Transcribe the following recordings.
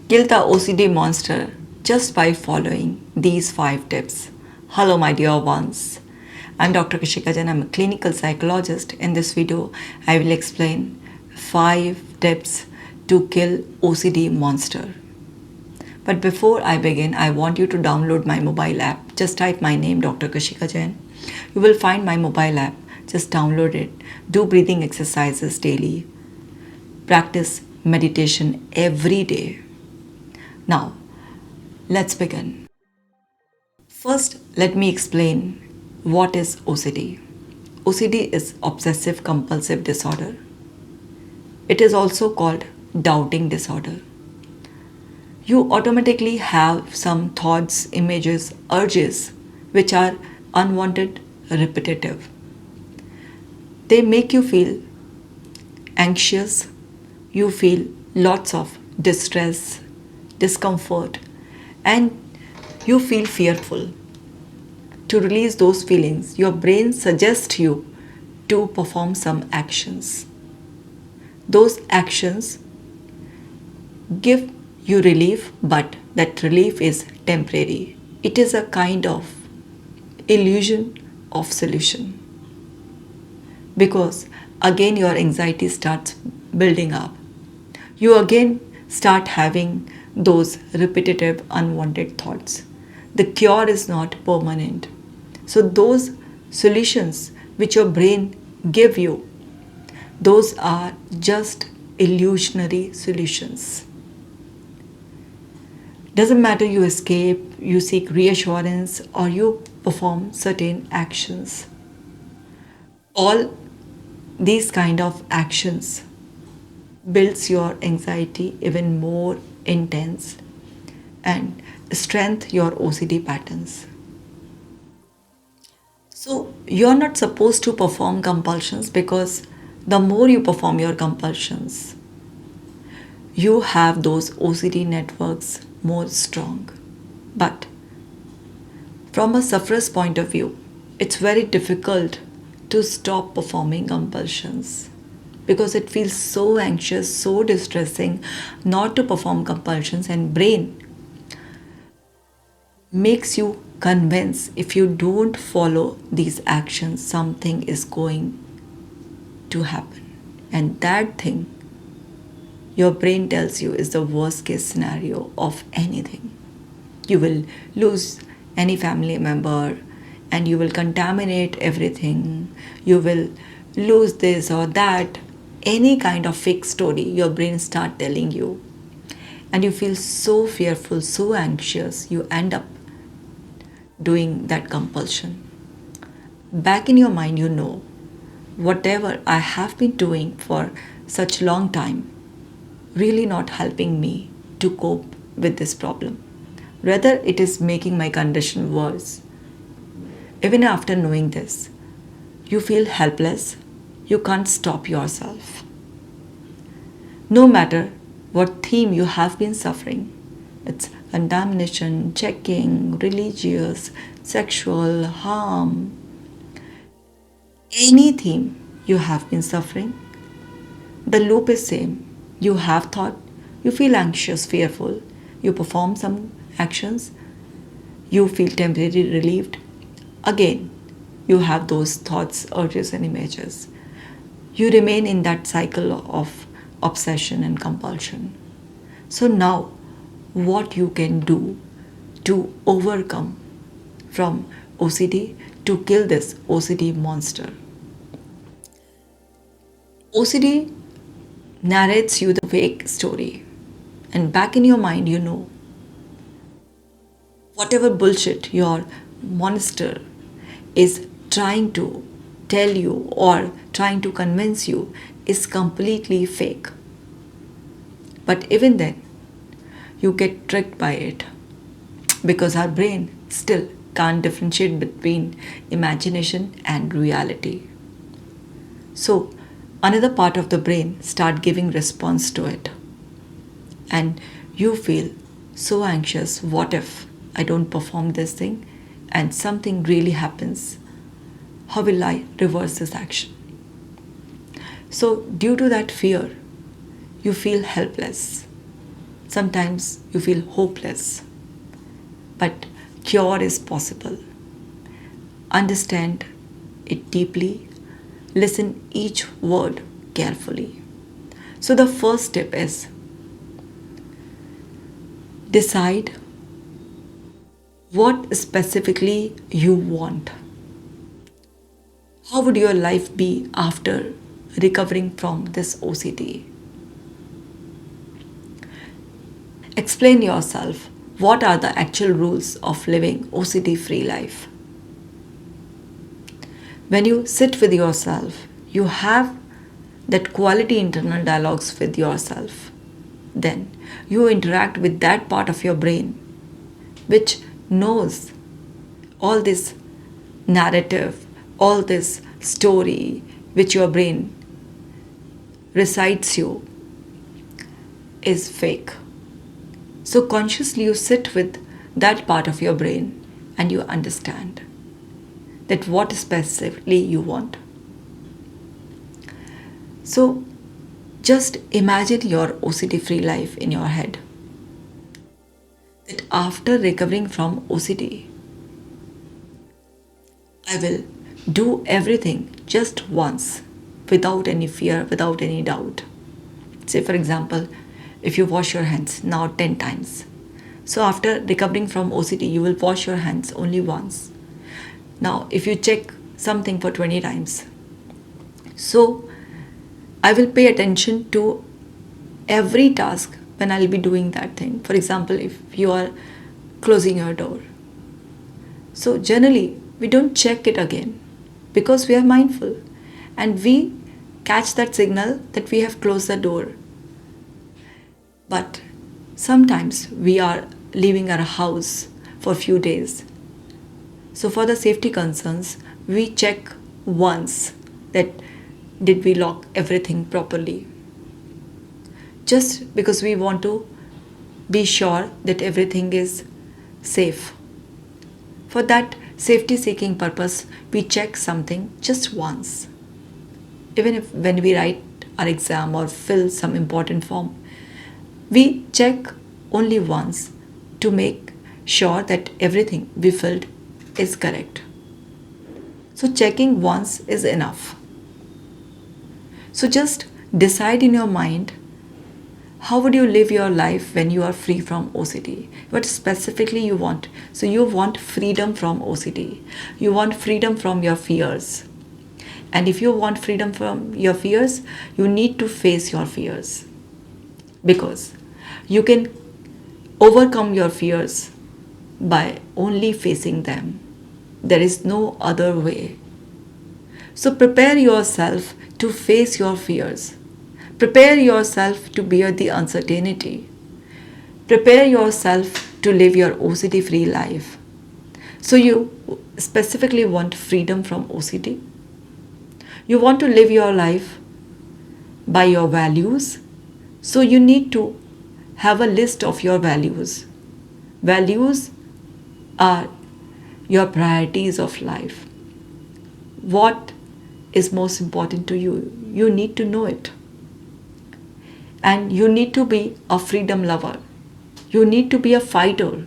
Kill the OCD monster just by following these 5 tips. Hello, my dear ones. I'm Dr. Kashika Jain. I'm a clinical psychologist. In this video, I will explain 5 tips to kill OCD monster. But before I begin, I want you to download my mobile app. Just type my name, Dr. Kashika Jain. You will find my mobile app. Just download it. Do breathing exercises daily. Practice meditation every day. Now, let's begin. First, let me explain what is OCD. OCD is Obsessive Compulsive Disorder. It is also called doubting disorder. You automatically have some thoughts, images, urges which are unwanted, repetitive. They make you feel anxious, you feel lots of distress, discomfort, and you feel fearful. To release those feelings, your brain suggests you to perform some actions. Those actions give you relief, but that relief is temporary. It is a kind of illusion of solution. Because again your anxiety starts building up. You again start having those repetitive unwanted thoughts. The cure is not permanent. So those solutions which your brain give you, those are just illusionary solutions. Doesn't matter you escape, you seek reassurance, or you perform certain actions. All these kind of actions builds your anxiety even more intense and strengthen your OCD patterns. So you're not supposed to perform compulsions, because the more you perform your compulsions, you have those OCD networks more strong. But from a sufferer's point of view, it's very difficult to stop performing compulsions, because it feels so anxious, so distressing not to perform compulsions, and brain makes you convince if you don't follow these actions, something is going to happen. And that thing, your brain tells you, is the worst case scenario of anything. You will lose any family member, and you will contaminate everything. You will lose this or that. Any kind of fake story your brain start telling you. And you feel so fearful, so anxious, you end up doing that compulsion. Back in your mind, you know, whatever I have been doing for such long time, really not helping me to cope with this problem. Rather, it is making my condition worse. Even after knowing this, you feel helpless. You can't stop yourself. No matter what theme you have been suffering, it's contamination, checking, religious, sexual, harm, any theme you have been suffering, the loop is same. You have thought, you feel anxious, fearful, you perform some actions, you feel temporarily relieved. Again, you have those thoughts, urges, and images. You remain in that cycle of obsession and compulsion. So now, what you can do to overcome from OCD, to kill this OCD monster? OCD narrates you the fake story, and back in your mind, you know, whatever bullshit your monster is trying to tell you or trying to convince you is completely fake. But even then, you get tricked by it, because our brain still can't differentiate between imagination and reality. So another part of the brain start giving response to it, and you feel so anxious. What if I don't perform this thing and something really happens? How will I reverse this action? So due to that fear, you feel helpless. Sometimes you feel hopeless, but cure is possible. Understand it deeply, listen each word carefully. So the first step is decide what specifically you want. How would your life be after recovering from this OCD? Explain yourself. What are the actual rules of living OCD free life? When you sit with yourself, you have that quality internal dialogues with yourself. Then you interact with that part of your brain which knows all this narrative, all this story which your brain recites you is fake. So consciously you sit with that part of your brain and you understand that what specifically you want. So just imagine your OCD free life in your head. That after recovering from OCD, I will do everything just once without any fear, without any doubt. Say, for example, if you wash your hands now 10 times. So after recovering from OCD, you will wash your hands only once. Now, if you check something for 20 times, so I will pay attention to every task when I'll be doing that thing. For example, if you are closing your door. So generally, we don't check it again because we are mindful and we catch that signal that we have closed the door. But sometimes we are leaving our house for a few days. So for the safety concerns, we check once that did we lock everything properly. Just because we want to be sure that everything is safe. For that safety seeking purpose, we check something just once. Even if when we write our exam or fill some important form, we check only once to make sure that everything we filled is correct. So checking once is enough. So just decide in your mind how would you live your life when you are free from OCD? What specifically you want? So you want freedom from OCD. You want freedom from your fears. And if you want freedom from your fears, you need to face your fears. Because you can overcome your fears by only facing them. There is no other way. So prepare yourself to face your fears. Prepare yourself to bear the uncertainty. Prepare yourself to live your OCD free life. So you specifically want freedom from OCD. You want to live your life by your values. So you need to have a list of your values. Values are your priorities of life. What is most important to you? You need to know it. And you need to be a freedom lover. You need to be a fighter.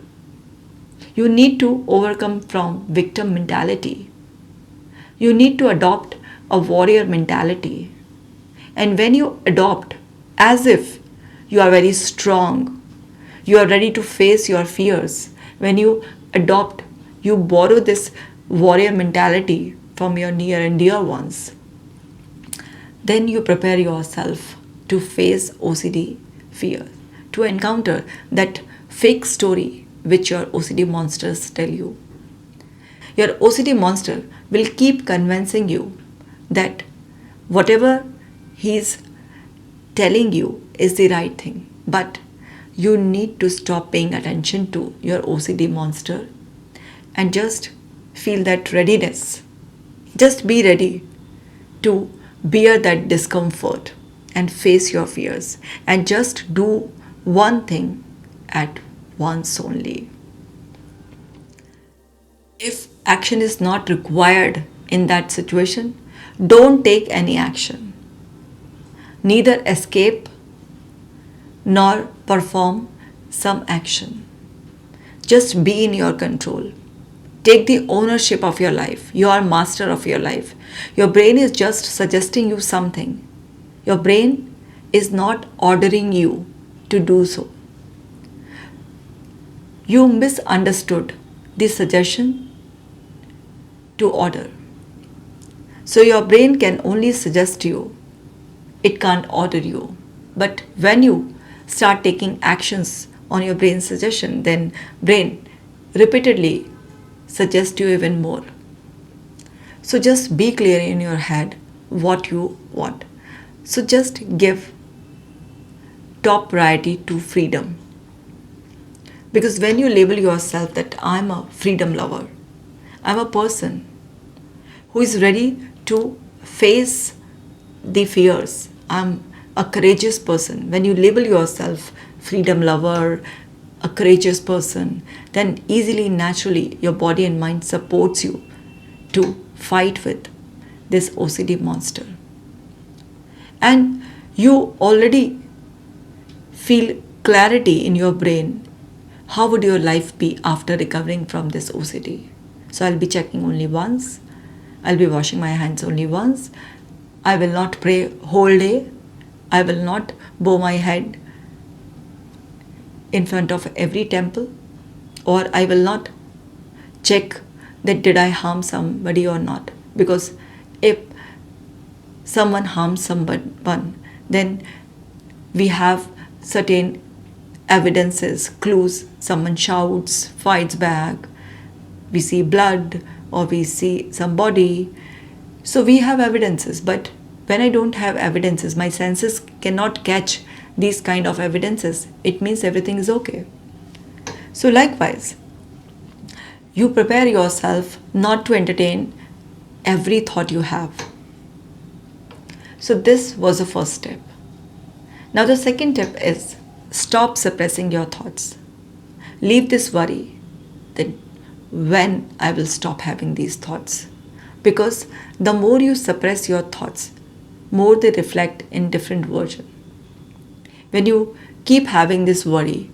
You need to overcome from victim mentality. You need to adopt a warrior mentality. And when you adopt as if you are very strong, you are ready to face your fears, when you adopt, you borrow this warrior mentality from your near and dear ones, then you prepare yourself to face OCD fear, to encounter that fake story which your OCD monsters tell you. Your OCD monster will keep convincing you that whatever he's telling you is the right thing. But you need to stop paying attention to your OCD monster and just feel that readiness. Just be ready to bear that discomfort and face your fears and just do one thing at once only. If action is not required in that situation, don't take any action. Neither escape nor perform some action. Just be in your control. Take the ownership of your life. You are master of your life. Your brain is just suggesting you something. Your brain is not ordering you to do so. You misunderstood the suggestion to order. So your brain can only suggest you. It can't order you. But when you start taking actions on your brain's suggestion, then brain repeatedly suggests you even more. So just be clear in your head what you want. So just give top priority to freedom. Because when you label yourself that I'm a freedom lover, I'm a person who is ready to face the fears, I'm a courageous person. When you label yourself freedom lover, a courageous person, then easily, naturally, your body and mind supports you to fight with this OCD monster. And you already feel clarity in your brain. How would your life be after recovering from this OCD? So I'll be checking only once. I'll be washing my hands only once. I will not pray whole day. I will not bow my head in front of every temple, or I will not check that did I harm somebody or not, because if someone harms someone, then we have certain evidences, clues. Someone shouts, fights back, we see blood, or we see some body. So we have evidences, but when I don't have evidences, my senses cannot catch these kind of evidences. It means everything is okay. So likewise, you prepare yourself not to entertain every thought you have. So this was the first step. Now the second tip is stop suppressing your thoughts. Leave this worry that when I will stop having these thoughts. Because the more you suppress your thoughts, more they reflect in different versions. When you keep having this worry,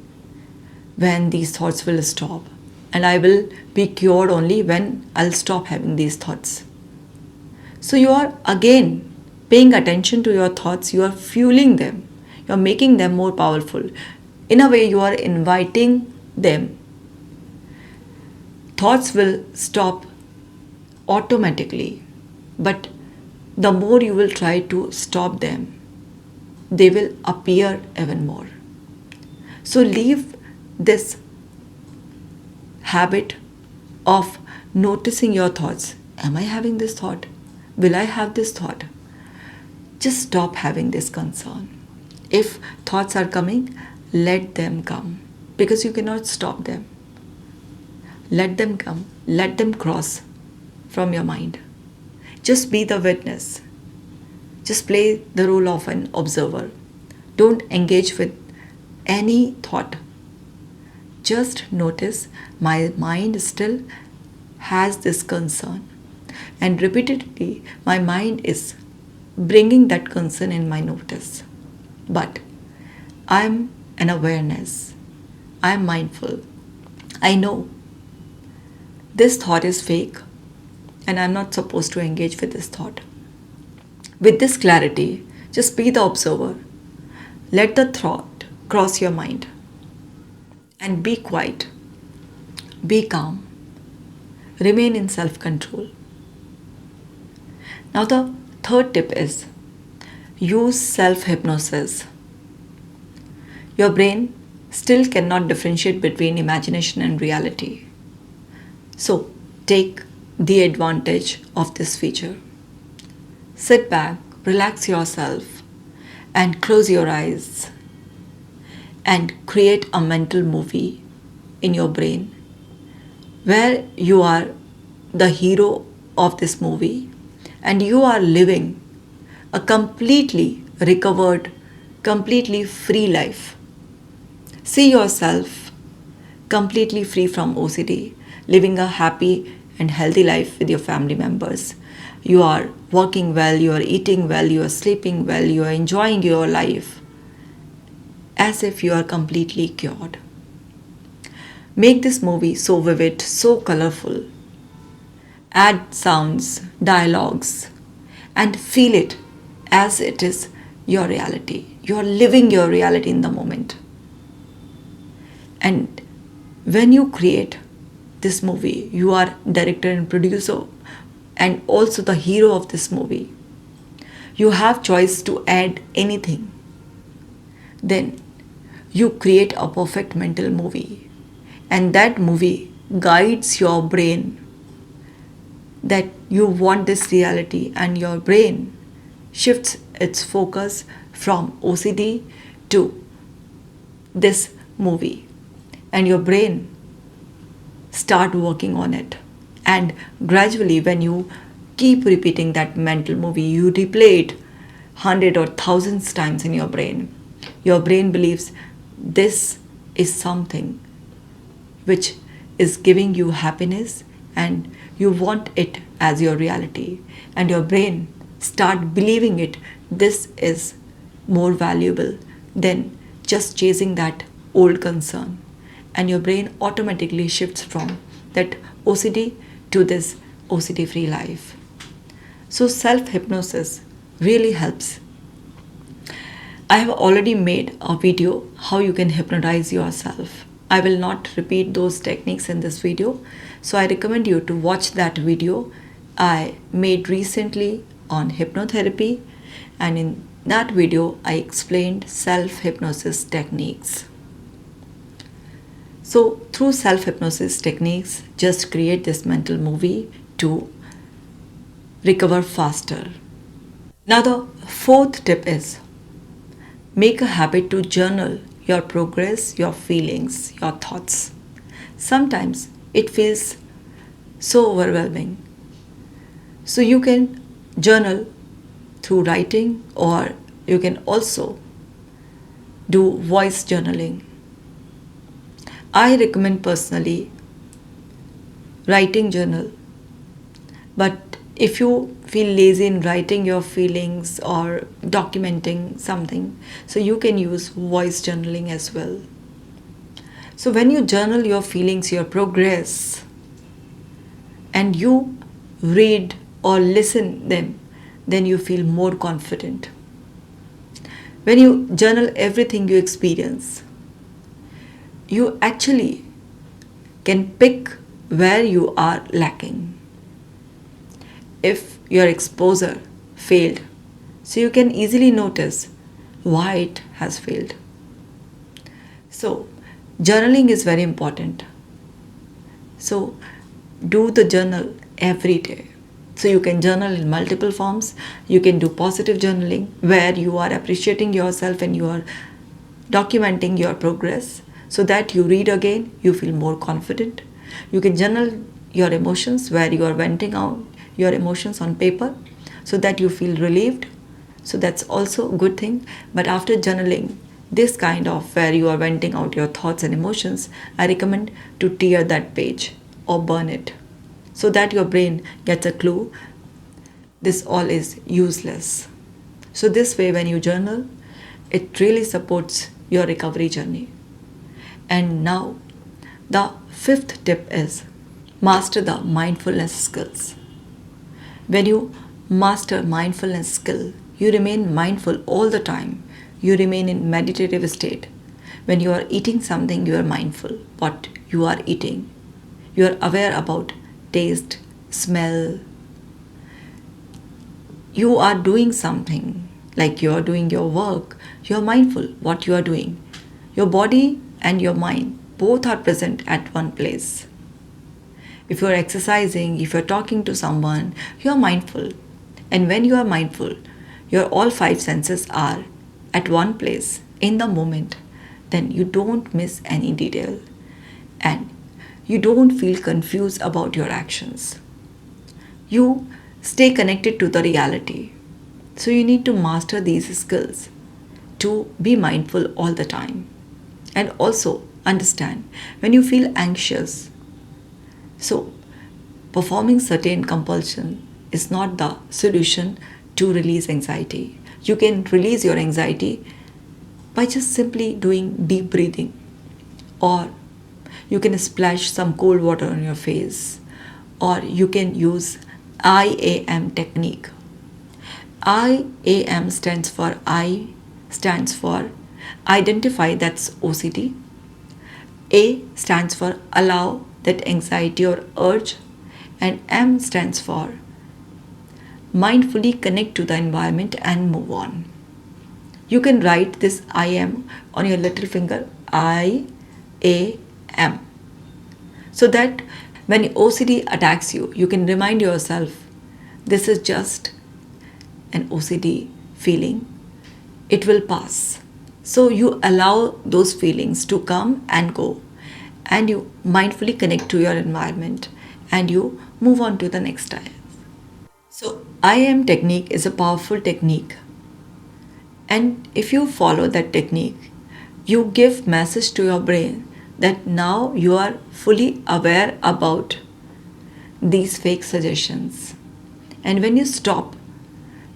when these thoughts will stop, and I will be cured only when I'll stop having these thoughts. So you are again paying attention to your thoughts, you are fueling them, you are making them more powerful. In a way, you are inviting them. Thoughts will stop automatically, but the more you will try to stop them, they will appear even more. So leave this habit of noticing your thoughts. Am I having this thought? Will I have this thought? Just stop having this concern. If thoughts are coming, let them come, because you cannot stop them. Let them come, let them cross from your mind. Just be the witness. Just play the role of an observer. Don't engage with any thought. Just notice my mind still has this concern. And repeatedly, my mind is bringing that concern in my notice. But I'm an awareness. I'm mindful. I know this thought is fake and I'm not supposed to engage with this thought. With this clarity, just be the observer. Let the thought cross your mind and be quiet. Be calm. Remain in self-control. Now the third tip is use self-hypnosis. Your brain still cannot differentiate between imagination and reality. So take the advantage of this feature. Sit back, relax yourself, and close your eyes and create a mental movie in your brain where you are the hero of this movie and you are living a completely recovered, completely free life. See yourself completely free from OCD, living a happy and healthy life with your family members. You are working well, you are eating well, you are sleeping well, you are enjoying your life as if you are completely cured. Make this movie so vivid, so colorful. Add sounds, dialogues, and feel it as it is your reality. You are living your reality in the moment. And when you create this movie, you are director and producer and also the hero of this movie. You have choice to add anything. Then you create a perfect mental movie, and that movie guides your brain that you want this reality, and your brain shifts its focus from OCD to this movie, and your brain start working on it. And gradually, when you keep repeating that mental movie, you replay it 100 or 1000 times in your brain believes this is something which is giving you happiness, and you want it as your reality, and your brain start believing it this is more valuable than just chasing that old concern, and your brain automatically shifts from that OCD to this OCD free life. So self-hypnosis really helps. I have already made a video how you can hypnotize yourself. I will not repeat those techniques in this video, so I recommend you to watch that video I made recently on hypnotherapy, and in that video I explained self-hypnosis techniques. So through self-hypnosis techniques, just create this mental movie to recover faster. Now the fourth tip is make a habit to journal your progress, your feelings, your thoughts. Sometimes it feels so overwhelming. So you can journal through writing, or you can also do voice journaling. I recommend personally writing journal, but if you feel lazy in writing your feelings or documenting something, so you can use voice journaling as well. So when you journal your feelings, your progress, and you read or listen them, then you feel more confident. When you journal everything you experience, you actually can pick where you are lacking. If your exposure failed, so you can easily notice why it has failed. So journaling is very important. So do the journal every day. So you can journal in multiple forms. You can do positive journaling where you are appreciating yourself and you are documenting your progress, so that you read again, you feel more confident. You can journal your emotions where you are venting out your emotions on paper so that you feel relieved. So that's also a good thing. But after journaling this kind of where you are venting out your thoughts and emotions, I recommend to tear that page or burn it, so that your brain gets a clue this all is useless. So this way, when you journal, it really supports your recovery journey. And now the fifth tip is master the mindfulness skills. When you master mindfulness skill, you remain mindful all the time. You remain in meditative state. When you are eating something, you are mindful what you are eating. You are aware about taste, smell. You are doing something, like you are doing your work. You are mindful what you are doing. Your body and your mind both are present at one place. If you are exercising, if you are talking to someone, you are mindful. And when you are mindful, your all five senses are at one place in the moment. Then you don't miss any detail, and you don't feel confused about your actions. You stay connected to the reality. So you need to master these skills to be mindful all the time. And also understand when you feel anxious, so performing certain compulsion is not the solution to release anxiety. You can release your anxiety by just simply doing deep breathing, or You can splash some cold water on your face, or you can use IAM technique. IAM stands for identify, that's OCD. A stands for allow, that anxiety or urge, and M stands for mindfully connect to the environment and move on. You can write this I am on your little finger, I A M, so that when OCD attacks you, you can remind yourself this is just an OCD feeling, it will pass. So you allow those feelings to come and go, and you mindfully connect to your environment and you move on to the next step. So I am technique is a powerful technique, and if you follow that technique, you give message to your brain that now you are fully aware about these fake suggestions. And when you stop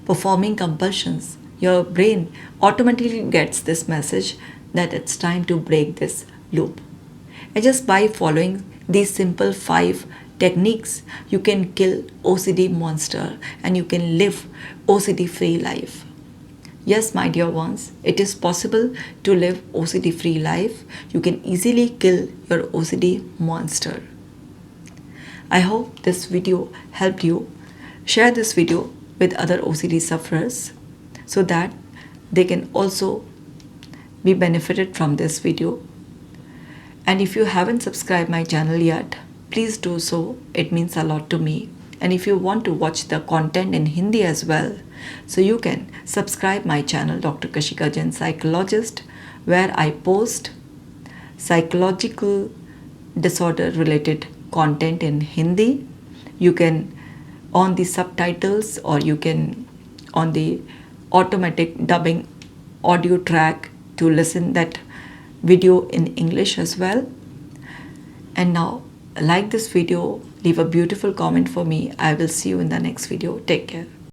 performing compulsions, your brain automatically gets this message that it's time to break this loop. And just by following these simple 5 techniques, you can kill OCD monster and you can live OCD free life. Yes, my dear ones, it is possible to live OCD free life. You can easily kill your OCD monster. I hope this video helped you. Share this video with other OCD sufferers so that they can also be benefited from this video. And if you haven't subscribed my channel yet, please do so. It means a lot to me. And if you want to watch the content in Hindi as well, so you can subscribe my channel Dr. Kashika Jain Psychologist, where I post psychological disorder related content in Hindi. You can on the subtitles, or you can on the automatic dubbing audio track to listen that video in English as well. And now, like this video, leave a beautiful comment for me. I will see you in the next video. Take care.